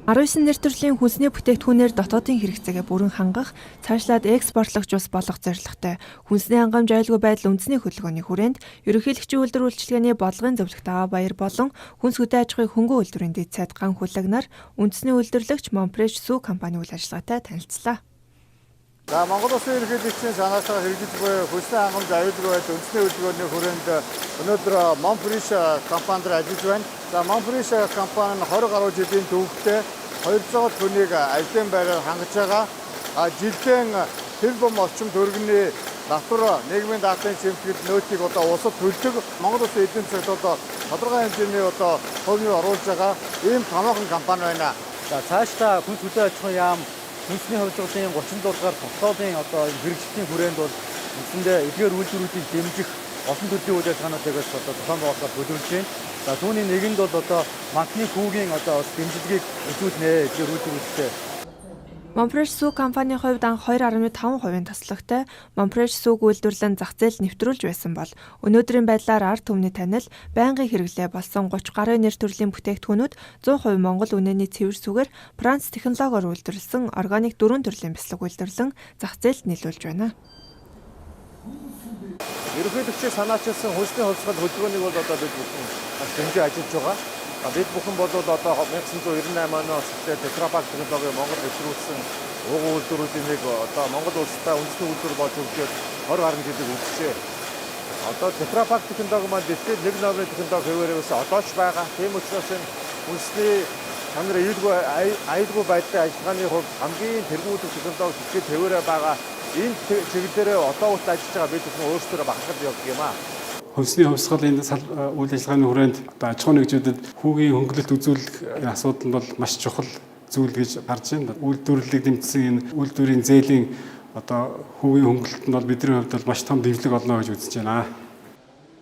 19 нэр төрлийн хүнсний бүтээгдэхүүнээр дотоодын хэрэгцээгээ бүрэн хангах, цаашлаад экспортлогч ус болох зорилготой хүнсний хангамж аюулгүй байдал үндэсний хөтөлбөрийн хүрээнд ерөнхийлөгчийн үйлдвэр үйлчилгээний бодлогын зөвлөгт аваа баяр болон хүнс хөдөө аж ахуйн хөнгөн үйлдвэрийн дэд сайд ган хүлэгнаар үндэсний үйлдвэрлэгч Монфреш Сүү компани үйл ажиллагаатай танилцлаа. За Монгол Улсын ерөнхийлөгчийн санаатаар хэрэгжиж буй хүнсний хангамж аюулгүй байдал үндэсний хөтөлбөрийн хүрээнд өнөөдөр Монфреш компанид ажиллаж байна. За Монфреш компани нь 20 гаруй жилийн түүхтэй 200 хүнийг ажлын байраар хангаж байгаа. Жилдээ тэр бом орчим төргөний натур нийгмийн даатгын чимтгэл нөөцийг улсад төлдөг Монгол Улсын эдийн засагт тодорхой хэмжээний хувийн оруулж байгаа ийм томоохон компани байна. За цаашдаа хүнс хөдөө аж ахуйн яам хүнсний хувьцаалын 37 дугаар тогтоолын хэрэгжлийн хүрээнд бол үндсэндээ эдгээр үйлдвэрүүдийг дэмжих олон төрлийн үйл ажиллагаануудыг зохион байгуулахаар төлөвлөж байна. За түүний нэгэнд бол банкны хүүгийн дэмжлэгийг үзүүлнэ эдгээр үйлдвэрүүдтэй. Монфреш Сүү компанийн хувьд анх 2.5% таслагтай Монфреш Сүүг үйлдвэрлэн зах зээл нэвтрүүлж байсан бол өнөөдрийн байдлаар ард түмний танил байнгын хэрэглээ болсон 30 гаруй нэр төрлийн бүтээгдэхүүнүүд 100% Монгол үнэний цэвэр сүгээр Франц технологиор үйлдвэрлэсэн органик 4 төрлийн бяцлаг үйлдвэрлэн зах зээлд нийлүүлж байна. Ерөнхийлөгчийн санаачилсан хүнсний хувьсгал хөдөлгөөнийг бол бид бүхэн дэмжиж ажиллаж байгаа. Бид бүхэн бол 1998 оноос Тетрапак технологи Монгол нэвтрүүлсэн угуун үйлдвэрүүдийн нэг Монгол улстай үндэсний үйлдвэр болж өгчөөд 20 гаруй жилиг үлджээ. Тетрапак технологи маань дэлхийд нэг номерын технологи хэвээрээс одоо ч байгаа. Тийм учраас энэ үндэсний чанар аюулгүй байдлын ажиллагааны хувьд хамгийн тэргүүлэх технологи дэлхийд хэвээрээ байгаа. Энэ чиглэлээр одоо хүртэл ажиллаж байгаа бид бүхэн өөрсдөө багтаад явдаг юм аа. Хүнсний хувьсгалын үйл ажиллагааны хүрээнд аж ахуйн нэгжүүдэд хүүгийн хөнгөлөлт үзүүлэх асуудал нь бол маш чухал зүйл гэж гарч байна. Үйлдвэрлэлийг дэмжсэн энэ үйлдвэрийн зээлийн хүүгийн хөнгөлөлт нь бол бидний хувьд бол маш том дэвлэг олно гэж үзэж байна.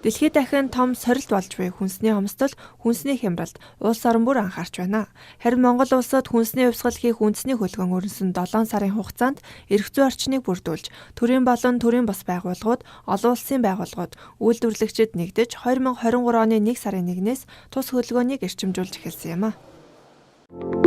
Дэлхийд дахин том сорилт болж буй хүнсний хомсдол, хүнсний хямралд улс орон бүр анхаарч байна. Харин Монгол улсад хүнсний хувьсгал хийх үндэсний хөлгөн өрнсөн 7 сарын хугацаанд эрх зүйн орчныг бүрдүүлж, төрийн болон төрийн бус байгууллагууд, олон улсын байгууллагууд, үйлдвэрлэгчид нэгдэж 2023 оны 1 сарын 1-ээс тус хөлгөөнийг эрчимжүүлж эхэлсэн юм а.